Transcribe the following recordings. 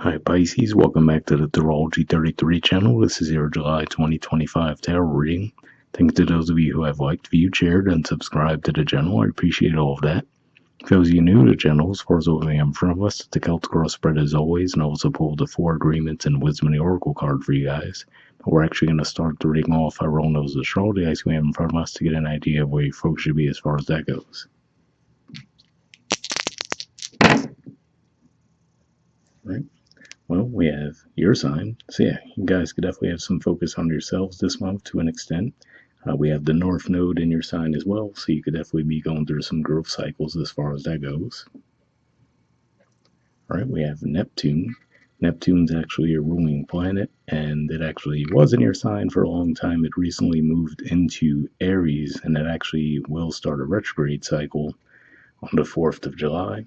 Hi Pisces, welcome back to the Astrology 33 channel. This is your July 2025 tarot reading. Thanks to those of you who have liked, viewed, shared, and subscribed to the channel. I appreciate all of that. For those of you new to the channel, as far as what we have in front of us, the Celtic Cross spread as always, and I also pulled the 4 agreements and Wisdom of the Oracle card for you guys. But we're actually going to start the reading off by rolling those astrology dice we have in front of us to get an idea of where you folks should be as far as that goes. Right. Well, we have your sign. So yeah, you guys could definitely have some focus on yourselves this month to an extent. We have the North Node in your sign as well, so you could definitely be going through some growth cycles as far as that goes. All right, we have Neptune. Neptune's actually your ruling planet, and it actually was in your sign for a long time. It recently moved into Aries, and it actually will start a retrograde cycle on the 4th of July.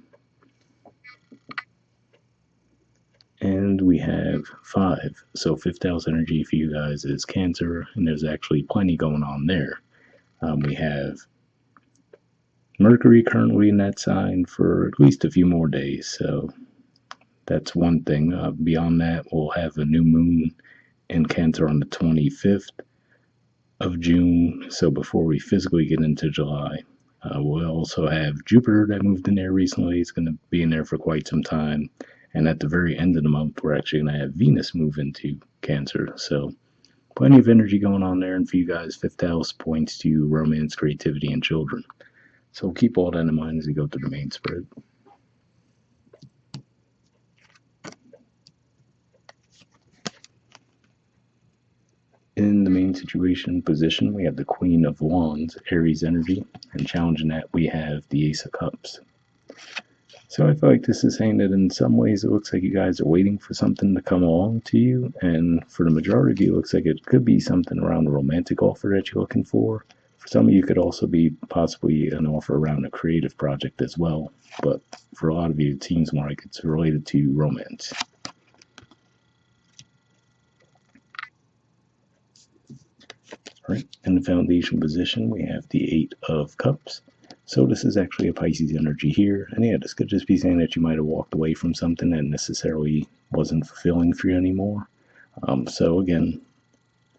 And we have 5. So 5th house energy for you guys is Cancer, and there's actually plenty going on there. We have Mercury currently in that sign for at least a few more days, so that's one thing. Beyond that, we'll have a new moon in Cancer on the 25th of June, so before we physically get into July. We'll also have Jupiter that moved in there recently. It's going to be in there for quite some time. And at the very end of the month, we're actually going to have Venus move into Cancer. So plenty of energy going on there. And for you guys, 5th house points to romance, creativity, and children. So keep all that in mind as we go through the main spread. In the main situation position, we have the Queen of Wands, Aries energy. And challenging that, we have the Ace of Cups. So I feel like this is saying that in some ways it looks like you guys are waiting for something to come along to you, and for the majority of you it looks like it could be something around a romantic offer that you're looking for. For some of you it could also be possibly an offer around a creative project as well, but for a lot of you it seems more like it's related to romance. Right, in the foundation position we have the 8 of Cups. So this is actually a Pisces energy here, and yeah, this could just be saying that you might have walked away from something that necessarily wasn't fulfilling for you anymore. So again,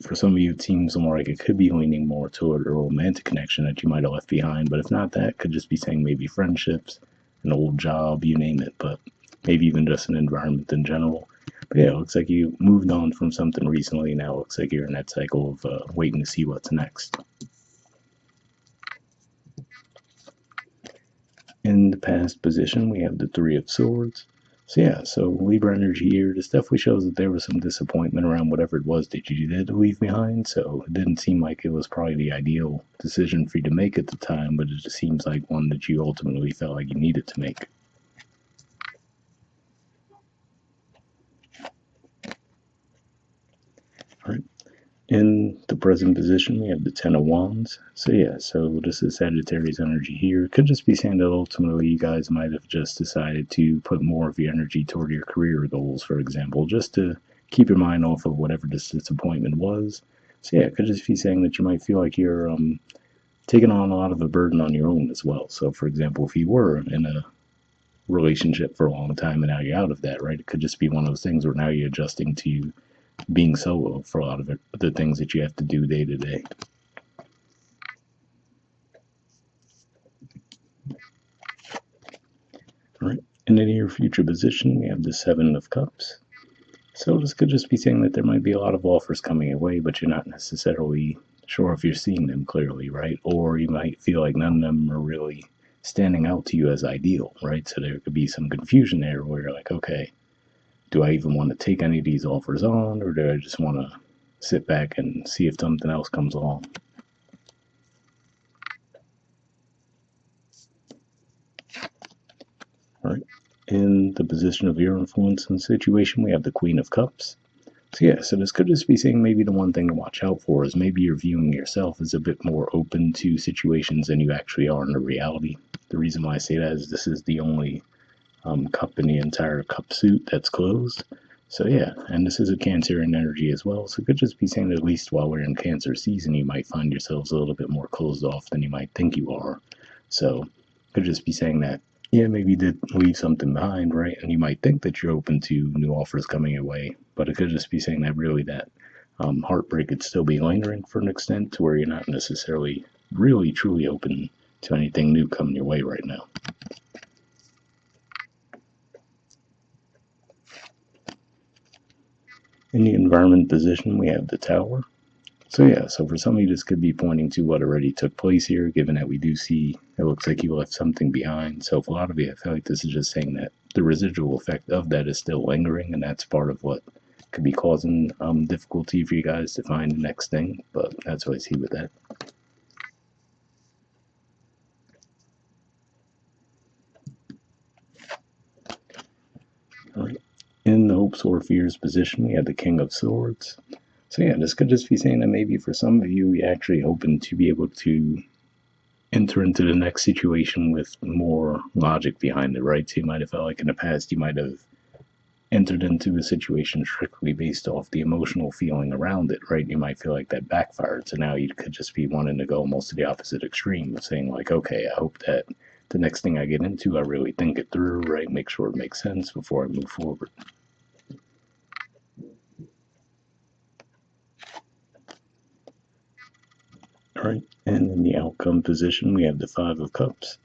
for some of you it seems more like it could be leaning more toward a romantic connection that you might have left behind, but if not that, it could just be saying maybe friendships, an old job, you name it, but maybe even just an environment in general. But yeah, it looks like you moved on from something recently. Now it looks like you're in that cycle of waiting to see what's next. In the past position, we have the 3 of Swords. So yeah, so Libra energy here, this definitely shows that there was some disappointment around whatever it was that you did leave behind. So it didn't seem like it was probably the ideal decision for you to make at the time, but it just seems like one that you ultimately felt like you needed to make. All right. In the present position, we have the 10 of Wands. So yeah, so this is Sagittarius energy here. It could just be saying that ultimately you guys might have just decided to put more of your energy toward your career goals, for example, just to keep your mind off of whatever this disappointment was. So yeah, it could just be saying that you might feel like you're taking on a lot of a burden on your own as well. So for example, if you were in a relationship for a long time and now you're out of that, right? It could just be one of those things where now you're adjusting to being solo for a lot of the things that you have to do day to day. All right. In the near future position, we have the 7 of Cups. So this could just be saying that there might be a lot of offers coming your way, but you're not necessarily sure if you're seeing them clearly, right? Or you might feel like none of them are really standing out to you as ideal, right? So there could be some confusion there where you're like, okay, do I even want to take any of these offers on, or do I just want to sit back and see if something else comes along? All right. In the position of your influence in the situation, we have the Queen of Cups. So yeah, so this could just be saying maybe the one thing to watch out for is maybe you're viewing yourself as a bit more open to situations than you actually are in the reality. The reason why I say that is this is the only cup in the entire cup suit that's closed. So yeah, and this is a Cancerian energy as well. So it could just be saying that at least while we're in Cancer season, you might find yourselves a little bit more closed off than you might think you are. So it could just be saying that yeah, maybe you did leave something behind, right? And you might think that you're open to new offers coming your way, but it could just be saying that really that heartbreak could still be lingering for an extent to where you're not necessarily really truly open to anything new coming your way right now. In the environment position, we have the Tower. So yeah, so for some of you, this could be pointing to what already took place here, given that we do see it looks like you left something behind. So for a lot of you, I feel like this is just saying that the residual effect of that is still lingering, and that's part of what could be causing difficulty for you guys to find the next thing. But that's what I see with that. All right. In the hopes or fears position, we have the King of Swords. So yeah, this could just be saying that maybe for some of you, you're actually hoping to be able to enter into the next situation with more logic behind it, right? So you might have felt like in the past you might have entered into a situation strictly based off the emotional feeling around it, right? You might feel like that backfired. So now you could just be wanting to go almost to the opposite extreme of saying, like, okay, I hope that the next thing I get into, I really think it through, right? Make sure it makes sense before I move forward. All right. And in the outcome position, we have the Five of Cups.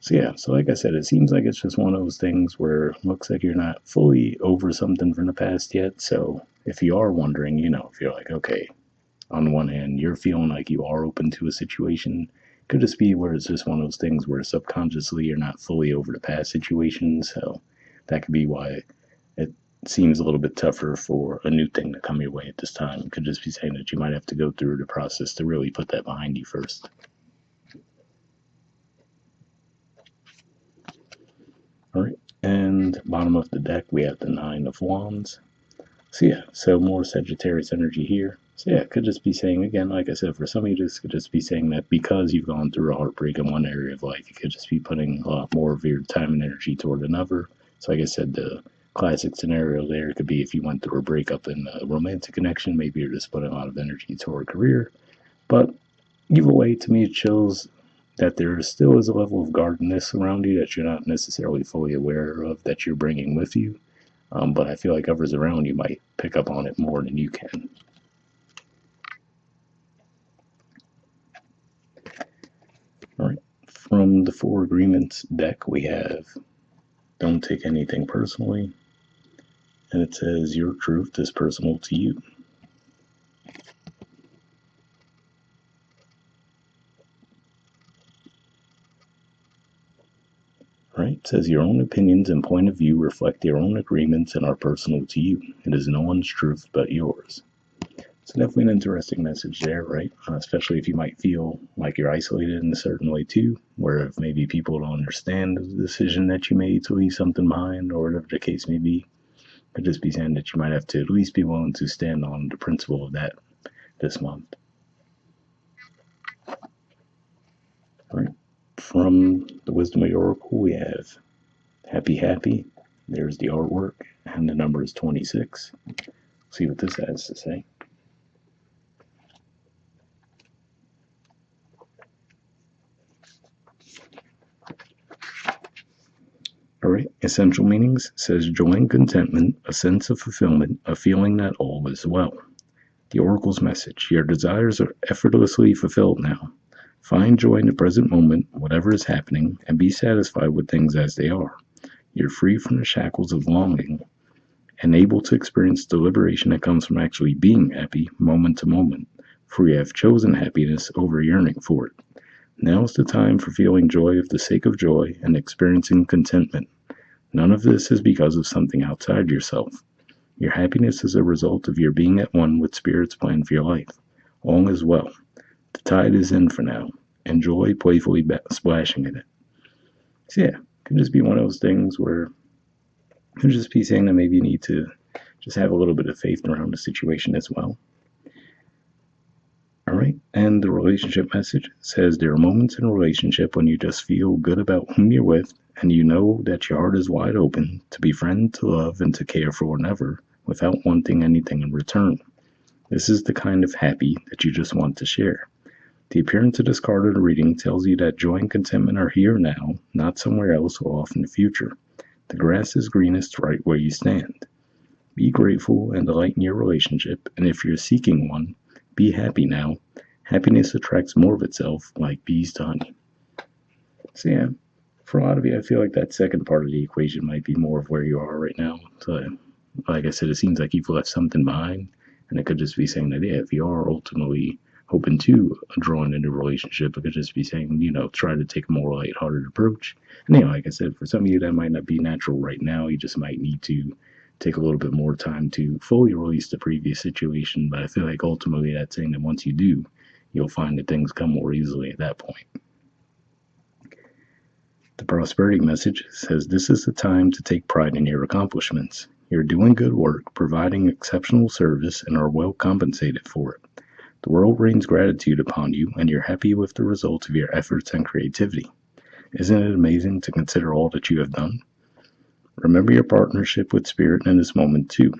So yeah, so like I said, it seems like it's just one of those things where it looks like you're not fully over something from the past yet. So if you are wondering, if you're like, okay, on one hand, you're feeling like you are open to a situation, could just be where it's just one of those things where subconsciously you're not fully over the past situation. So that could be why it seems a little bit tougher for a new thing to come your way at this time. It could just be saying that you might have to go through the process to really put that behind you first. All right, and bottom of the deck, we have the Nine of Wands. So yeah, so more Sagittarius energy here. So yeah, it could just be saying, again, like I said, for some of you, this could just be saying that because you've gone through a heartbreak in one area of life, you could just be putting a lot more of your time and energy toward another. So like I said, the classic scenario there could be if you went through a breakup in a romantic connection, maybe you're just putting a lot of energy toward career. But either way, to me, it shows that there still is a level of guardedness around you that you're not necessarily fully aware of that you're bringing with you. But I feel like others around you might pick up on it more than you can. All right. From the Four Agreements deck, we have Don't Take Anything Personally. And it says Your truth is personal to you. Right? It says your own opinions and point of view reflect your own agreements and are personal to you. It is no one's truth but yours. So definitely an interesting message there, right? Especially if you might feel like you're isolated in a certain way too, where if maybe people don't understand the decision that you made to leave something behind or whatever the case may be, it could just be saying that you might have to at least be willing to stand on the principle of that this month. All right. From the Wisdom of the Oracle, we have Happy Happy. There's the artwork, and the number is 26. See what this has to say. All right, essential meanings says joy and contentment, a sense of fulfillment, a feeling that all is well. The Oracle's message: your desires are effortlessly fulfilled now. Find joy in the present moment, whatever is happening, and be satisfied with things as they are. You're free from the shackles of longing and able to experience the liberation that comes from actually being happy moment to moment, for you have chosen happiness over yearning for it. Now is the time for feeling joy of the sake of joy and experiencing contentment. None of this is because of something outside yourself. Your happiness is a result of your being at one with Spirit's plan for your life. All is well. The tide is in for now. Enjoy playfully splashing in it. So yeah, it can just be one of those things where it can just be saying that maybe you need to just have a little bit of faith around the situation as well. All right, and the relationship message says there are moments in a relationship when you just feel good about whom you're with, and you know that your heart is wide open to befriend, to love, and to care for one another without wanting anything in return. This is the kind of happy that you just want to share. The appearance of this card in the reading tells you that joy and contentment are here now, not somewhere else or off in the future. The grass is greenest right where you stand. Be grateful and delight in your relationship, and if you're seeking one, be happy now. Happiness attracts more of itself, like bees to honey. So yeah, for a lot of you, I feel like that second part of the equation might be more of where you are right now. So, like I said, it seems like you've left something behind, and it could just be saying that, yeah, if you are ultimately hoping to draw in a new relationship, it could just be saying, try to take a more lighthearted approach. And, like I said, for some of you, that might not be natural right now. You just might need to take a little bit more time to fully release the previous situation. But I feel like ultimately that's saying that once you do, you'll find that things come more easily at that point. The prosperity message says this is the time to take pride in your accomplishments. You're doing good work, providing exceptional service, and are well compensated for it. The world rains gratitude upon you, and you're happy with the results of your efforts and creativity. Isn't it amazing to consider all that you have done? Remember your partnership with Spirit in this moment, too.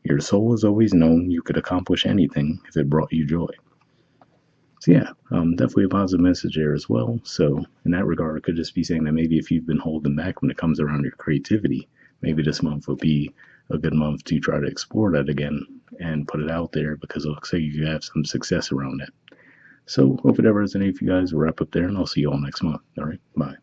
Your soul has always known you could accomplish anything if it brought you joy. So yeah, definitely a positive message there as well. So in that regard, it could just be saying that maybe if you've been holding back when it comes around your creativity, maybe this month will be a good month to try to explore that again and put it out there, because it looks like you have some success around that. So hope it ever resonates for you guys. We'll wrap up there, and I'll see you all next month. All right, bye.